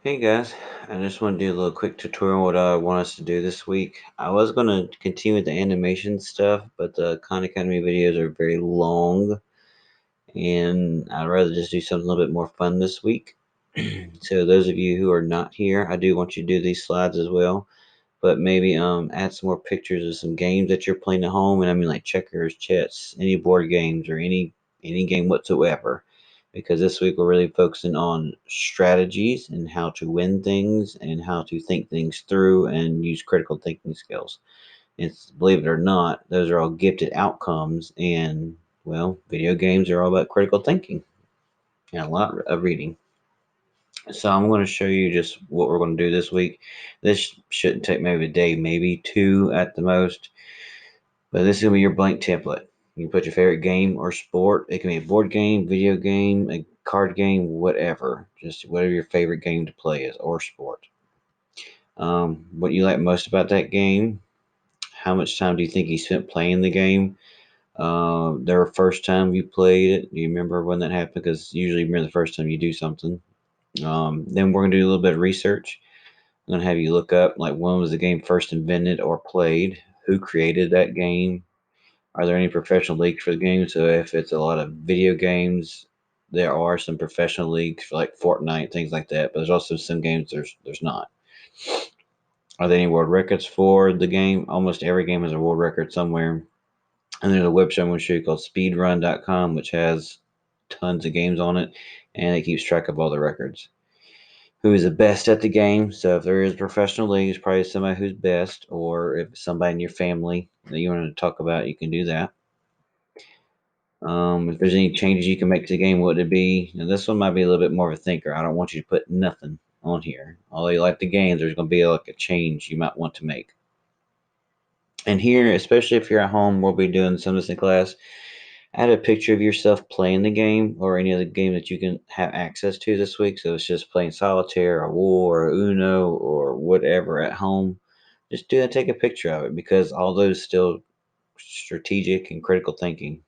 Hey guys, I just want to do a little quick tutorial on what I want us to do this week. I was going to continue with the animation stuff, but the Khan Academy videos are very long, and I'd rather just do something a little bit more fun this week. So those of you who are not here, I do want you to do these slides as well, but maybe add some more pictures of some games that you're playing at home, and I mean like checkers, chess, any board games, or any game whatsoever. Because this week we're really focusing on strategies and how to win things and how to think things through and use critical thinking skills. It's believe it or not, those are all gifted outcomes, and well, video games are all about critical thinking and a lot of reading. So I'm going to show you just what we're going to do this week. This shouldn't take maybe a day, maybe two at the most. But this is going to be your blank template. You can put your favorite game or sport. It can be a board game, video game, a card game, whatever. Just whatever your favorite game to play is or sport. What you like most about that game? How much time do you think you spent playing the game? The first time you played it, do you remember when that happened? Because usually you remember the first time you do something. Then we're going to do a little bit of research. I'm going to have you look up like when was the game first invented or played, who created that game, are there any professional leagues for the game? So if it's a lot of video games, there are some professional leagues for like Fortnite, things like that. But there's also some games there's not. Are there any world records for the game? Almost every game has a world record somewhere. And there's a website I'm going to show you called speedrun.com, which has tons of games on it, and it keeps track of all the records. Who is the best at the game? So if there is a professional league, it's probably somebody who's best, or if it's somebody in your family that you want to talk about, you can do that. If there's any changes you can make to the game, what would it be? Now, this one might be a little bit more of a thinker. I don't want you to put nothing on here. Although you like the games, there's going to be like a change you might want to make. And here, especially if you're at home, we'll be doing some of this in class. Add a picture of yourself playing the game or any other game that you can have access to this week. So it's just playing solitaire or war or Uno or whatever at home. Just do that, take a picture of it because all those still strategic and critical thinking.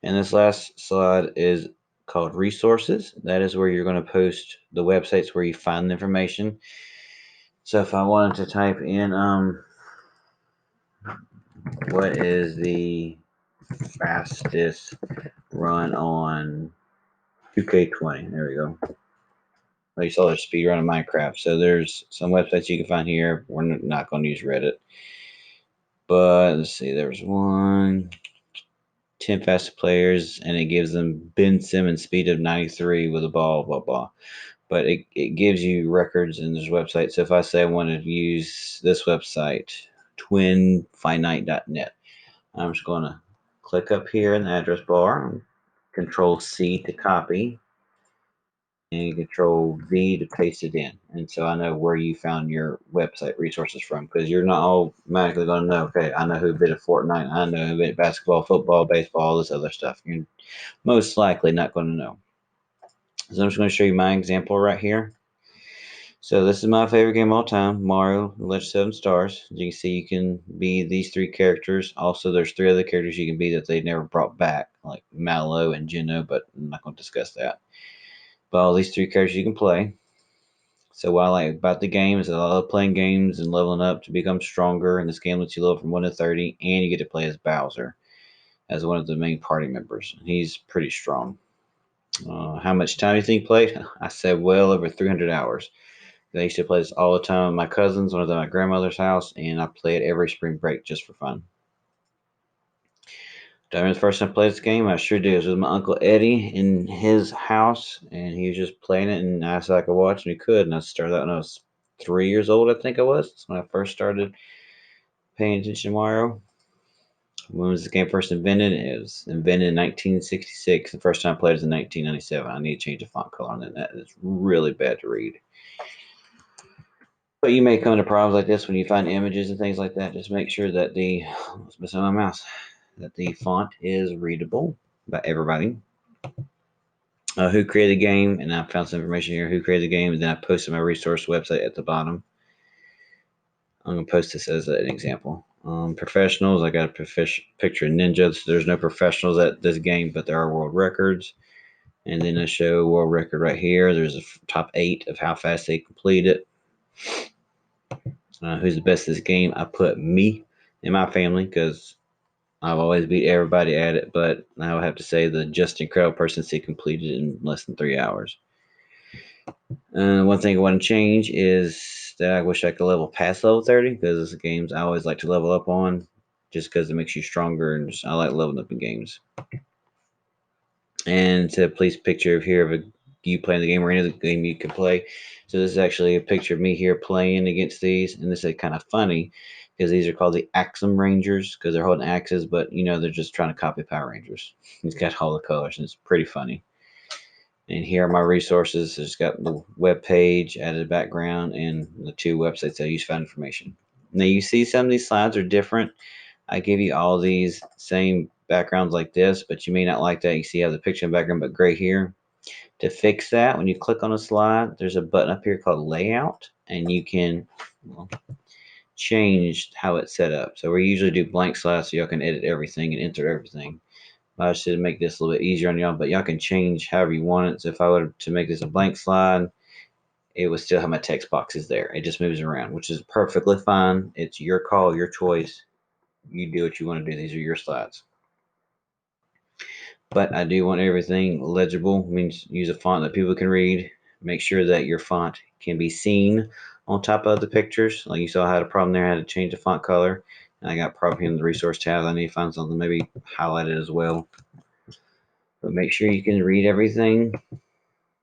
And this last slide is called resources. That is where you're going to post the websites where you find the information. So if I wanted to type in what is the fastest run on 2K20? There we go. Like you saw there's speed run of Minecraft. So there's some websites you can find here. We're not going to use Reddit. But let's see, there's one 10 fastest players, and it gives them Ben Simmons speed of 93 with a ball, blah, blah. But it gives you records in this website. So if I say I want to use this website, twinfinite.net, I'm just going to click up here in the address bar, Control C to copy, and Control V to paste it in. And so I know where you found your website resources from because you're not automatically going to know, okay, I know who bid at Fortnite, I know who bid at basketball, football, baseball, all this other stuff. You're most likely not going to know. So I'm just going to show you my example right here. So this is my favorite game of all time, Mario, Legend of 7 Stars. As you can see, you can be these three characters. Also, there's three other characters you can be that they never brought back, like Mallow and Geno, but I'm not going to discuss that. But all these three characters you can play. So what I like about the game is that I love playing games and leveling up to become stronger. And this game lets you level from 1 to 30, and you get to play as Bowser, as one of the main party members. He's pretty strong. How much time do you think you played? I said well over 300 hours. I used to play this all the time with my cousins when I was at my grandmother's house, and I play it every spring break just for fun. Do I remember the first time I played this game? I sure do. It was with my Uncle Eddie in his house, and he was just playing it, and I said I could watch, and he could. And I started out when I was 3 years old, I think I was. That's when I first started paying attention to Mario. When was the game first invented? It was invented in 1966. The first time I played was in 1997. I need to change the font color on that. It's really bad to read. But you may come into problems like this when you find images and things like that. Just make sure that what's missing my mouse, that the font is readable by everybody. Who created the game, and I found some information here. Who created the game, and then I posted my resource website at the bottom. I'm gonna post this as an example. Professionals, I got a picture of Ninja. So there's no professionals at this game, but there are world records. And then I show world record right here. There's a top 8 of how fast they complete it. Who's the best at this game? I put me and my family because I've always beat everybody at it. But I would have to say the just incredible person to completed it in less than 3 hours. One thing I want to change is that I wish I could level past level 30 because games I always like to level up on just because it makes you stronger and I like leveling up in games. And to place picture of here of you playing the game or any other game you can play. So this is actually a picture of me here playing against these, and this is kind of funny because these are called the Axum Rangers because they're holding axes, but they're just trying to copy Power Rangers. It's got all the colors and it's pretty funny. And here are my resources. It's got the web page, added background, and the 2 websites I use for information. Now you see some of these slides are different. I give you all these same backgrounds like this, but you may not like that. You see how the picture and background, but gray here. To fix that, when you click on a slide, there's a button up here called Layout, and you can change how it's set up. So we usually do blank slides so y'all can edit everything and enter everything. I should make this a little bit easier on y'all, but y'all can change however you want it. So if I were to make this a blank slide, it would still have my text boxes there. It just moves around, which is perfectly fine. It's your call, your choice. You do what you want to do. These are your slides. But I do want everything legible. Means use a font that people can read. Make sure that your font can be seen on top of the pictures. Like you saw, I had a problem there. I had to change the font color. And I got problem in the resource tab. I need to find something maybe highlight it as well. But make sure you can read everything.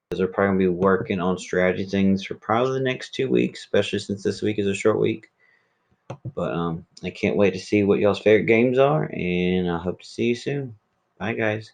Because we're probably going to be working on strategy things for probably the next 2 weeks, especially since this week is a short week. But I can't wait to see what y'all's favorite games are, and I hope to see you soon. Bye, guys.